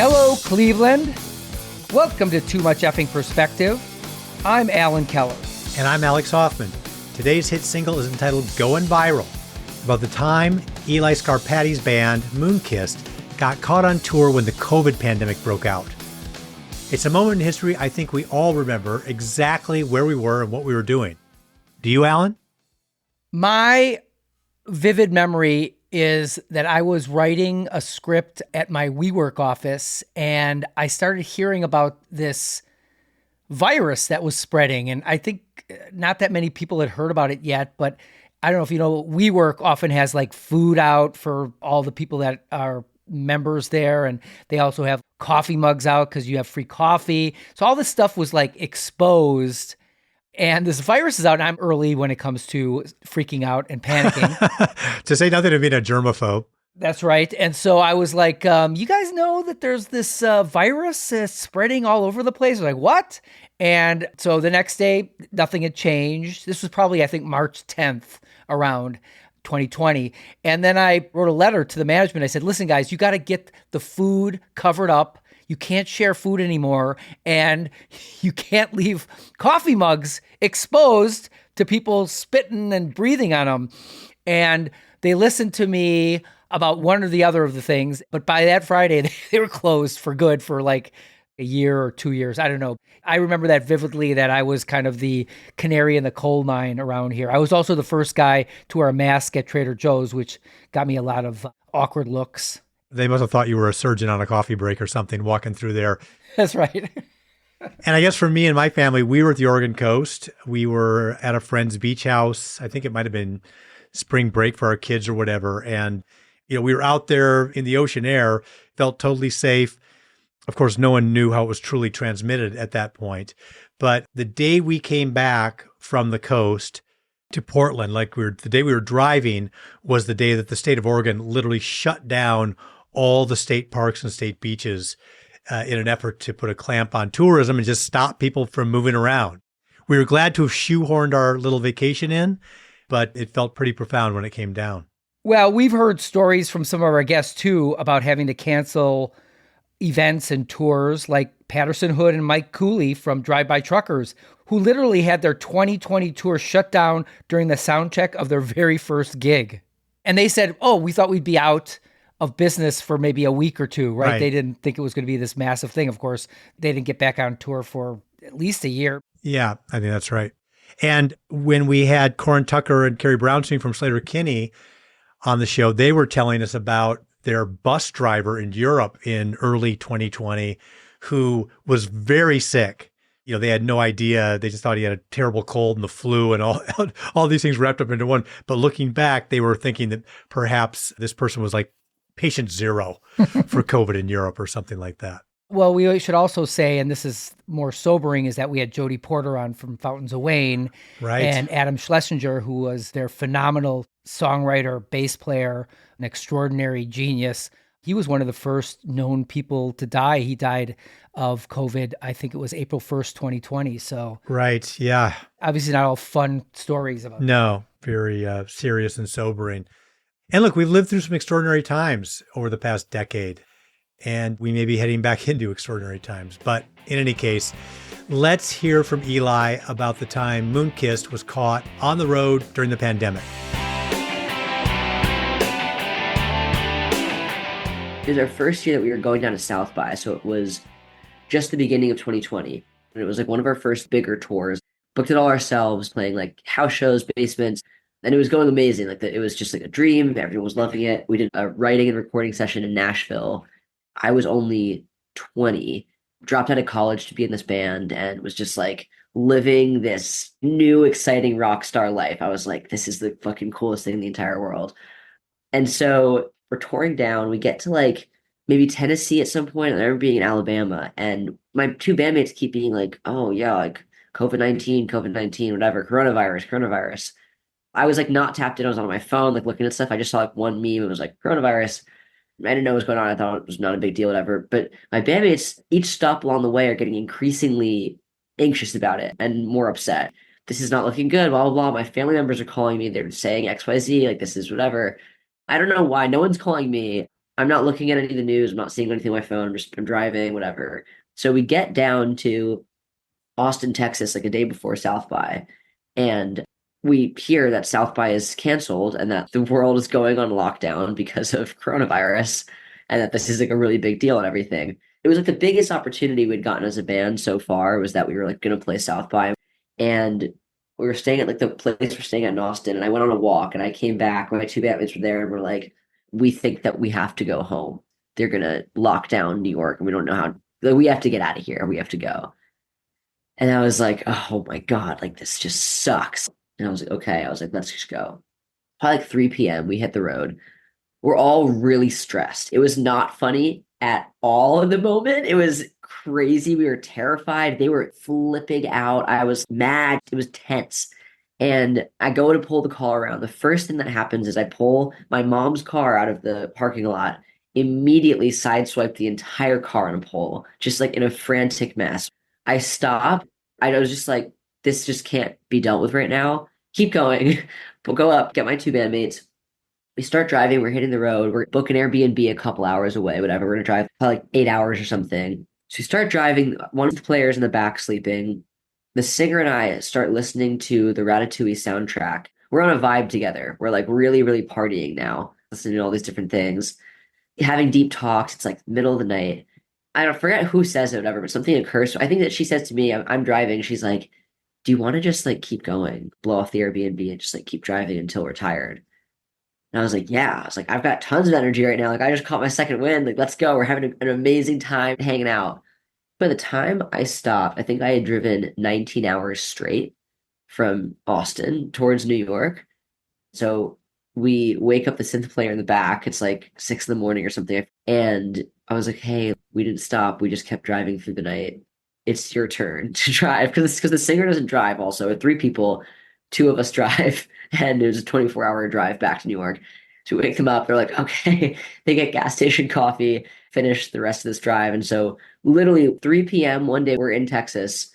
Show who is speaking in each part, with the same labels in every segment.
Speaker 1: Hello, Cleveland. Welcome to Too Much Effing Perspective. I'm Alan Keller.
Speaker 2: And I'm Alex Hoffman. Today's hit single is entitled Going Viral, about the time Eli Scarpati's band, Moonkissed, got caught on tour when the COVID pandemic broke out. It's a moment in history I think we all remember exactly where we were and what we were doing. Do you, Alan?
Speaker 1: My vivid memory is that I was writing a script at my WeWork office, and I started hearing about this virus that was spreading. And I think not that many people had heard about it yet, but I don't know if you know, WeWork often has like food out for all the people that are members there. And they also have coffee mugs out because you have free coffee. So all this stuff was like exposed. And this virus is out, and I'm early when it comes to freaking out and panicking.
Speaker 2: To say nothing of being a germaphobe.
Speaker 1: That's right. And so I was like, you guys know that there's this virus spreading all over the place? I was like, what? And so the next day, nothing had changed. This was probably, I think, March 10th around 2020. And then I wrote a letter to the management. I said, listen, guys, you got to get the food covered up. You can't share food anymore, and you can't leave coffee mugs exposed to people spitting and breathing on them. And they listened to me about one or the other of the things, but by that Friday, they were closed for good for like a year or 2 years. I don't know. I remember that vividly, that I was kind of the canary in the coal mine around here. I was also the first guy to wear a mask at Trader Joe's, which got me a lot of awkward looks.
Speaker 2: They must have thought you were a surgeon on a coffee break or something walking through there.
Speaker 1: That's right.
Speaker 2: And I guess for me and my family, we were at the Oregon coast. We were at a friend's beach house. I think it might have been spring break for our kids or whatever. And, you know, we were out there in the ocean air, felt totally safe. Of course, no one knew how it was truly transmitted at that point. But the day we came back from the coast to Portland, the day we were driving was the day that the state of Oregon literally shut down all the state parks and state beaches in an effort to put a clamp on tourism and just stop people from moving around. We were glad to have shoehorned our little vacation in, but it felt pretty profound when it came down.
Speaker 1: Well, we've heard stories from some of our guests too about having to cancel events and tours, like Patterson Hood and Mike Cooley from Drive By Truckers, who literally had their 2020 tour shut down during the sound check of their very first gig. And they said, oh, we thought we'd be out of business for maybe a week or two, right? They didn't think it was going to be this massive thing. Of course, they didn't get back on tour for at least a year.
Speaker 2: Yeah, I think that's right. And when we had Corin Tucker and Carrie Brownstein from Slater-Kinney on the show, they were telling us about their bus driver in Europe in early 2020 who was very sick. You know, they had no idea. They just thought he had a terrible cold and the flu and all these things wrapped up into one. But looking back, they were thinking that perhaps this person was like patient zero for COVID in Europe or something like that.
Speaker 1: Well, we should also say, and this is more sobering, is that we had Jody Porter on from Fountains of Wayne,
Speaker 2: right,
Speaker 1: and Adam Schlesinger, who was their phenomenal songwriter, bass player, an extraordinary genius. He was one of the first known people to die. He died of COVID, I think it was April 1st, 2020. So,
Speaker 2: right, yeah.
Speaker 1: Obviously not all fun stories about
Speaker 2: No, very serious and sobering. And look, we've lived through some extraordinary times over the past decade, and we may be heading back into extraordinary times. But in any case, let's hear from Eli about the time Moonkissed was caught on the road during the pandemic.
Speaker 3: It was our first year that we were going down to South by, so it was just the beginning of 2020. And it was like one of our first bigger tours. Booked it all ourselves, playing like house shows, basements, and it was going amazing. It was just like a dream. Everyone was loving it. We did a writing and recording session in Nashville. I was only 20, dropped out of college to be in this band, and was just like living this new, exciting rock star life. I was like, this is the fucking coolest thing in the entire world. And so we're touring down. We get to like maybe Tennessee at some point. I remember being in Alabama, and my two bandmates keep being like, oh yeah, like COVID-19, whatever, coronavirus. I was like not tapped in. I was on my phone, like looking at stuff. I just saw like one meme. It was like coronavirus. I didn't know what was going on. I thought it was not a big deal, whatever. But my bandmates, each stop along the way, are getting increasingly anxious about it and more upset. This is not looking good, blah, blah, blah. My family members are calling me. They're saying XYZ, like this is whatever. I don't know why. No one's calling me. I'm not looking at any of the news. I'm not seeing anything on my phone. I'm driving, whatever. So we get down to Austin, Texas, like a day before South by, and we hear that South by is canceled and that the world is going on lockdown because of coronavirus, and that this is like a really big deal and everything. It was like the biggest opportunity we'd gotten as a band so far was that we were like going to play South by, and we were staying at like the place we're staying at in Austin, and I went on a walk and I came back. My two bandmates were there and we're like, we think that we have to go home. They're gonna lock down New York and we don't know how. Like, we have to get out of here. We have to go. And I was like, oh my God, like this just sucks. And I was like, okay. I was like, let's just go. Probably like 3 p.m. We hit the road. We're all really stressed. It was not funny at all in the moment. It was crazy. We were terrified. They were flipping out. I was mad. It was tense. And I go to pull the car around. The first thing that happens is I pull my mom's car out of the parking lot, immediately sideswipe the entire car on a pole, just like in a frantic mess. I stop. I was just like, this just can't be dealt with right now. Keep going. We'll go up, get my two bandmates. We start driving. We're hitting the road. We're booking Airbnb a couple hours away, whatever. We're going to drive probably like 8 hours or something. So we start driving. One of the players in the back sleeping. The singer and I start listening to the Ratatouille soundtrack. We're on a vibe together. We're like really, really partying now, listening to all these different things, having deep talks. It's like middle of the night. I don't forget who says it, whatever, but something occurs. I think that she says to me, I'm driving. She's like, do you want to just like keep going, blow off the Airbnb and just like keep driving until we're tired? And I was like, yeah. I was like, I've got tons of energy right now. Like, I just caught my second win. Like, let's go. We're having an amazing time hanging out. By the time I stopped, I think I had driven 19 hours straight from Austin towards New York. So we wake up the synth player in the back. It's like 6 in the morning or something. And I was like, hey, we didn't stop. We just kept driving through the night. It's your turn to drive. Because the singer doesn't drive also. With three people, two of us drive. And it was a 24-hour drive back to New York. So we wake them up. They're like, okay. They get gas station coffee, finish the rest of this drive. And so literally 3 p.m. one day, we're in Texas.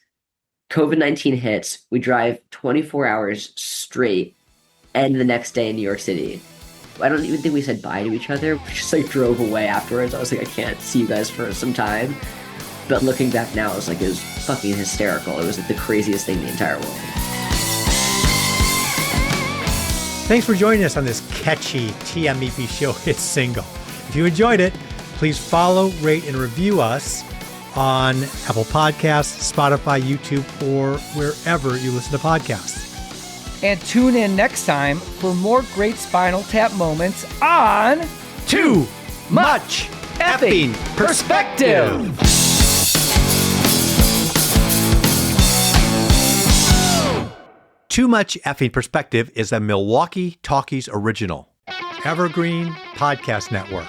Speaker 3: COVID-19 hits. We drive 24 hours straight. And the next day in New York City. I don't even think we said bye to each other. We just like drove away afterwards. I was like, I can't see you guys for some time. But looking back now, it was fucking hysterical. It was like the craziest thing in the entire world.
Speaker 2: Thanks for joining us on this catchy TMEP show hit single. If you enjoyed it, please follow, rate, and review us on Apple Podcasts, Spotify, YouTube, or wherever you listen to podcasts.
Speaker 1: And tune in next time for more great Spinal Tap moments on
Speaker 2: Too Much Effing Perspective. Too Much Effing Perspective is a Milwaukee Talkies original. Evergreen Podcast Network.